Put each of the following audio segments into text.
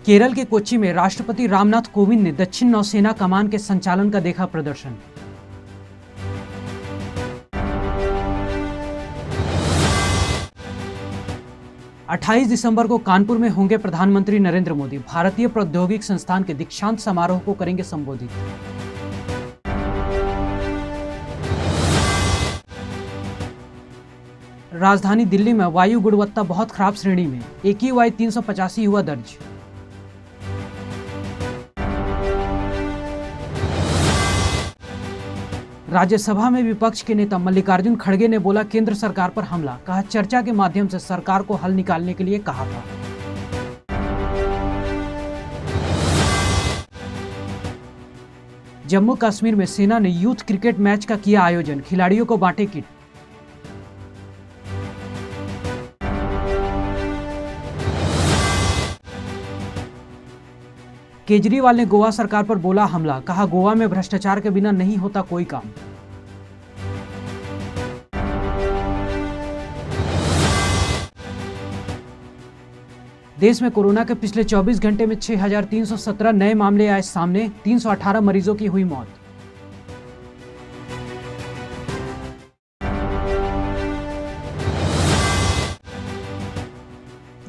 केरल के कोच्चि में राष्ट्रपति रामनाथ कोविंद ने दक्षिण नौसेना कमान के संचालन का देखा प्रदर्शन। अट्ठाईस दिसंबर को कानपुर में होंगे प्रधानमंत्री नरेंद्र मोदी। भारतीय प्रौद्योगिक संस्थान के दीक्षांत समारोह को करेंगे संबोधित। राजधानी दिल्ली में वायु गुणवत्ता बहुत खराब श्रेणी में, AQI 385 हुआ दर्ज। राज्यसभा में विपक्ष के नेता मल्लिकार्जुन खड़गे ने बोला केंद्र सरकार पर हमला, कहा चर्चा के माध्यम से सरकार को हल निकालने के लिए कहा था। जम्मू कश्मीर में सेना ने यूथ क्रिकेट मैच का किया आयोजन, खिलाड़ियों को बांटे किट। केजरीवाल ने गोवा सरकार पर बोला हमला, कहा गोवा में भ्रष्टाचार के बिना नहीं होता कोई काम। देश में कोरोना के पिछले 24 घंटे में 6,317 नए मामले आए सामने, 318 मरीजों की हुई मौत।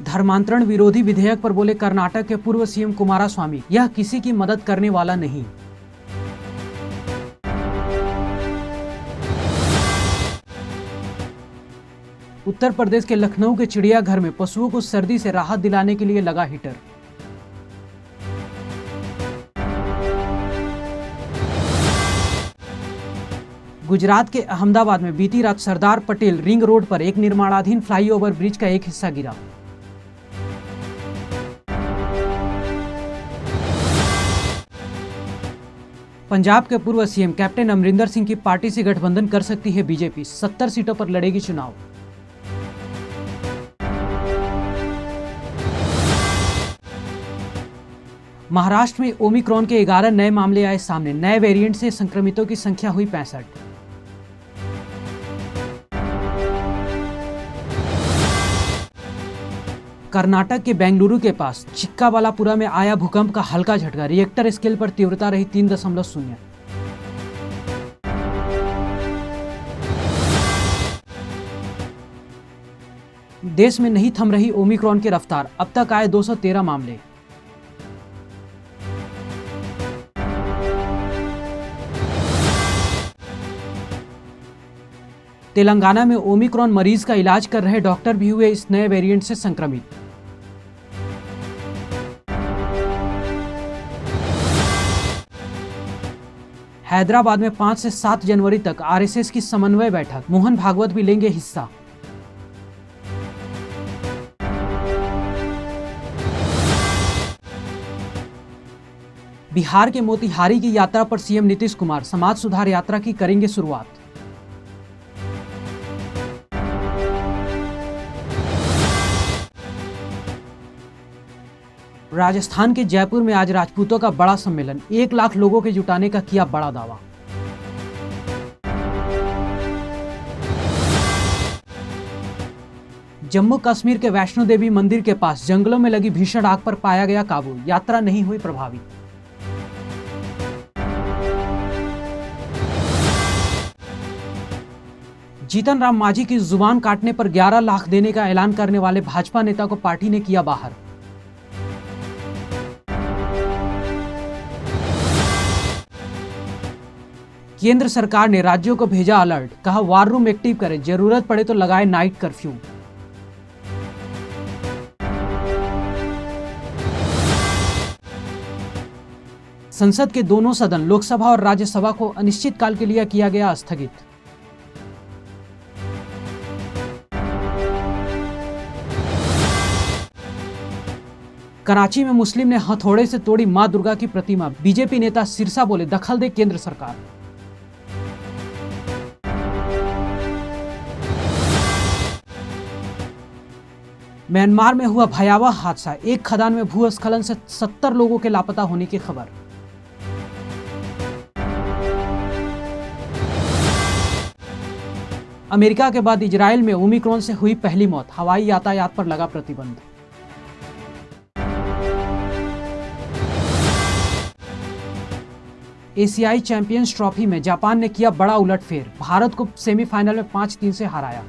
धर्मांतरण विरोधी विधेयक पर बोले कर्नाटक के पूर्व सीएम कुमारस्वामी, यह किसी की मदद करने वाला नहीं। उत्तर प्रदेश के लखनऊ के चिड़ियाघर में पशुओं को सर्दी से राहत दिलाने के लिए लगा हीटर। गुजरात के अहमदाबाद में बीती रात सरदार पटेल रिंग रोड पर एक निर्माणाधीन फ्लाईओवर ब्रिज का एक हिस्सा गिरा। पंजाब के पूर्व सीएम कैप्टन अमरिंदर सिंह की पार्टी से गठबंधन कर सकती है बीजेपी, 70 सीटों पर लड़ेगी चुनाव। महाराष्ट्र में ओमिक्रॉन के 11 नए मामले आए सामने, नए वेरिएंट से संक्रमितों की संख्या हुई 65। कर्नाटक के बेंगलुरु के पास चिक्काबल्लापुरा में आया भूकंप का हल्का झटका, रिएक्टर स्केल पर तीव्रता रही 3.0। देश में नहीं थम रही ओमिक्रॉन की रफ्तार, अब तक आए 213 मामले। तेलंगाना में ओमिक्रॉन मरीज का इलाज कर रहे डॉक्टर भी हुए इस नए वेरिएंट से संक्रमित। हैदराबाद में 5 से 7 जनवरी तक आरएसएस की समन्वय बैठक, मोहन भागवत भी लेंगे हिस्सा। बिहार के मोतिहारी की यात्रा पर सीएम नीतीश कुमार, समाज सुधार यात्रा की करेंगे शुरुआत। राजस्थान के जयपुर में आज राजपूतों का बड़ा सम्मेलन, 1 लाख लोगों के जुटाने का किया बड़ा दावा। जम्मू कश्मीर के वैष्णो देवी मंदिर के पास जंगलों में लगी भीषण आग पर पाया गया काबू, यात्रा नहीं हुई प्रभावित। जीतन राम मांझी की जुबान काटने पर 11 लाख देने का ऐलान करने वाले भाजपा नेता को पार्टी ने किया बाहर। केंद्र सरकार ने राज्यों को भेजा अलर्ट, कहा वार रूम एक्टिव करें, जरूरत पड़े तो लगाए नाइट कर्फ्यू। संसद के दोनों सदन लोकसभा और राज्यसभा को अनिश्चितकाल के लिए किया गया स्थगित। कराची में मुस्लिम ने हथौड़े से तोड़ी मां दुर्गा की प्रतिमा, बीजेपी नेता सिरसा बोले दखल दे केंद्र सरकार। म्यांमार में हुआ भयावह हादसा, एक खदान में भूस्खलन से 70 लोगों के लापता होने की खबर। अमेरिका के बाद इजराइल में ओमिक्रॉन से हुई पहली मौत, हवाई यातायात पर लगा प्रतिबंध। एशियाई चैंपियंस ट्रॉफी में जापान ने किया बड़ा उलटफेर, भारत को सेमीफाइनल में 5-3 से हराया।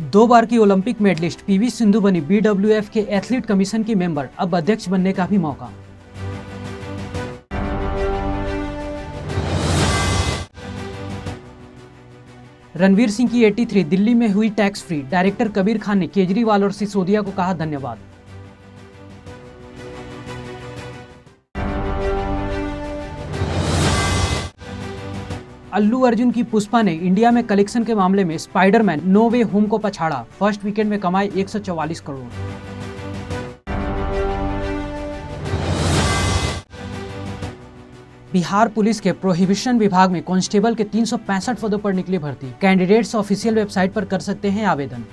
दो बार की ओलंपिक मेडलिस्ट पीवी सिंधु बनी बीडब्ल्यूएफ के एथलीट कमीशन की मेंबर, अब अध्यक्ष बनने का भी मौका। रणवीर सिंह की 83 दिल्ली में हुई tax free, director Kabir Khan ने केजरीवाल और सिसोदिया को कहा धन्यवाद। अल्लू अर्जुन की पुष्पा ने इंडिया में कलेक्शन के मामले में स्पाइडरमैन नो वे होम को पछाड़ा, फर्स्ट वीकेंड में कमाए 144 करोड़। बिहार पुलिस के प्रोहिबिशन विभाग में कांस्टेबल के 365 पदों पर निकली भर्ती, कैंडिडेट्स ऑफिशियल वेबसाइट पर कर सकते हैं आवेदन।